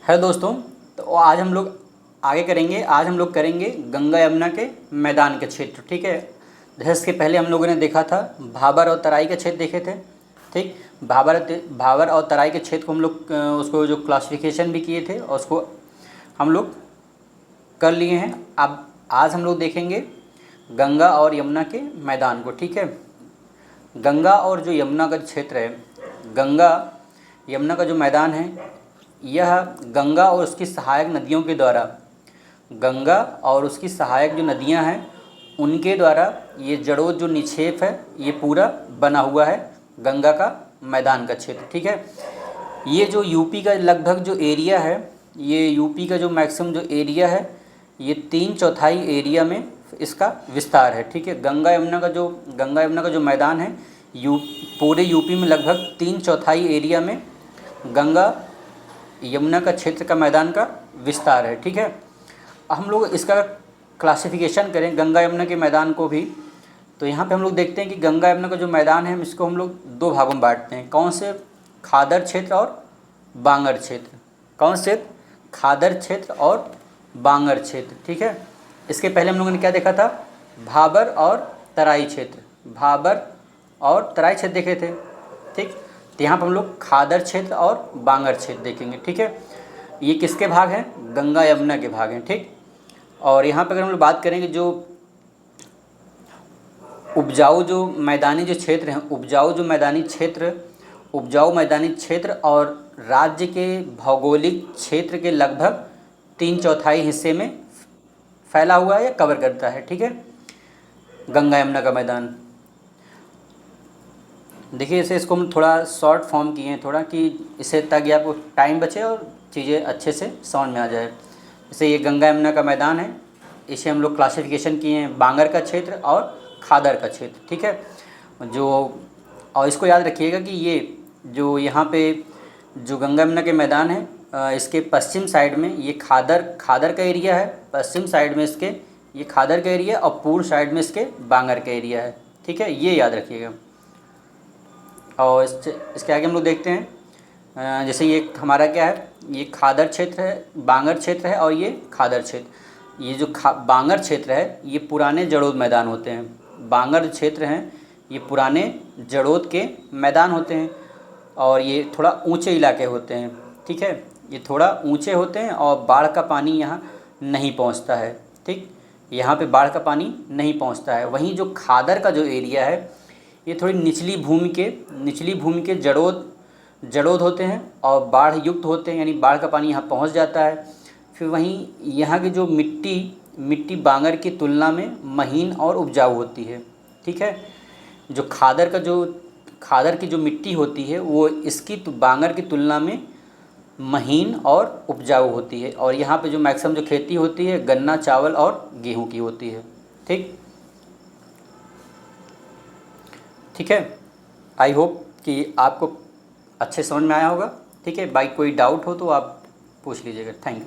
है दोस्तों। तो आज हम लोग आज हम लोग करेंगे गंगा यमुना के मैदान के क्षेत्र। ठीक है, जैसे इसके पहले हम लोगों ने देखा था भाबर और तराई के क्षेत्र देखे थे। ठीक, भाबर और तराई के क्षेत्र को हम लोग उसको जो क्लासिफिकेशन भी किए थे और उसको हम लोग कर लिए हैं। अब आज हम लोग देखेंगे गंगा और यमुना के मैदान को। ठीक है, गंगा और जो यमुना का क्षेत्र है, गंगा यमुना का जो मैदान है, यह गंगा और उसकी सहायक नदियों के द्वारा, गंगा और उसकी सहायक जो नदियां हैं उनके द्वारा ये जड़ोद जो निक्षेप है ये पूरा बना हुआ है गंगा का मैदान का क्षेत्र। ठीक है, ये जो यूपी का लगभग जो एरिया है, ये यूपी का जो मैक्सिमम जो एरिया है, ये 3/4 एरिया में इसका विस्तार है। ठीक है, गंगा यमुना का जो मैदान है, पूरे यूपी में लगभग 3/4 एरिया में गंगा यमुना का क्षेत्र का मैदान का विस्तार है। ठीक है, हम लोग इसका क्लासिफिकेशन करें गंगा यमुना के मैदान को भी, तो यहाँ पे हम लोग देखते हैं कि गंगा यमुना का जो मैदान है इसको हम लोग 2 भागों में बांटते हैं। कौन से? खादर क्षेत्र और बांगर क्षेत्र। कौन से? खादर क्षेत्र और बांगर क्षेत्र। ठीक है, इसके पहले हम लोगों ने क्या देखा था? भाबर और तराई क्षेत्र। भाबर और तराई क्षेत्र देखे थे। ठीक, तो यहाँ पर हम लोग खादर क्षेत्र और बांगर क्षेत्र देखेंगे। ठीक है, ये किसके भाग हैं? गंगा यमुना के भाग हैं। ठीक, और यहाँ पर अगर हम लोग बात करेंगे जो उपजाऊ जो मैदानी जो क्षेत्र हैं, उपजाऊ मैदानी क्षेत्र और राज्य के भौगोलिक क्षेत्र के लगभग 3/4 हिस्से में फैला हुआ है या कवर करता है। ठीक है, गंगा यमुना का मैदान। देखिए इसको हम थोड़ा शॉर्ट फॉर्म किए हैं थोड़ा, कि इससे ताकि आपको टाइम बचे और चीज़ें अच्छे से समझ में आ जाए। जैसे ये गंगा यमुना का मैदान है, इसे हम लोग क्लासिफिकेशन किए हैं बांगर का क्षेत्र और खादर का क्षेत्र। ठीक है, और इसको याद रखिएगा कि ये जो यहाँ पे जो गंगा यमुना के मैदान है, इसके पश्चिम साइड में ये खादर का एरिया है, पश्चिम साइड में इसके ये खादर का एरिया और पूर्व साइड में इसके बांगर का एरिया है। ठीक है, ये याद रखिएगा। और इसके आगे हम लोग देखते हैं, जैसे ये हमारा क्या है, ये खादर क्षेत्र है, बांगर क्षेत्र है और ये खादर क्षेत्र। ये जो बांगर क्षेत्र है ये पुराने जड़ोद मैदान होते हैं। बांगर क्षेत्र हैं ये पुराने जड़ोद के मैदान होते हैं और ये थोड़ा ऊंचे इलाके होते हैं। ठीक है, ये थोड़ा ऊंचे होते हैं और बाढ़ का पानी यहाँ नहीं पहुँचता है। ठीक, यहाँ पे बाढ़ का पानी नहीं पहुँचता है। वहीं जो खादर का जो एरिया है ये थोड़ी निचली भूमि के जड़ोद होते हैं और बाढ़ युक्त होते हैं, यानी बाढ़ का पानी यहाँ पहुँच जाता है। फिर वहीं यहाँ की जो मिट्टी बांगर की तुलना में महीन और उपजाऊ होती है। ठीक है, जो खादर की जो मिट्टी होती है वो इसकी बांगर की तुलना में महीन और उपजाऊ होती है। और यहाँ पे जो मैक्सिमम जो खेती होती है गन्ना, चावल और गेहूँ की होती है। ठीक है, आई होप कि आपको अच्छे समझ में आया होगा। ठीक है, बाई कोई डाउट हो तो आप पूछ लीजिएगा। Thank you.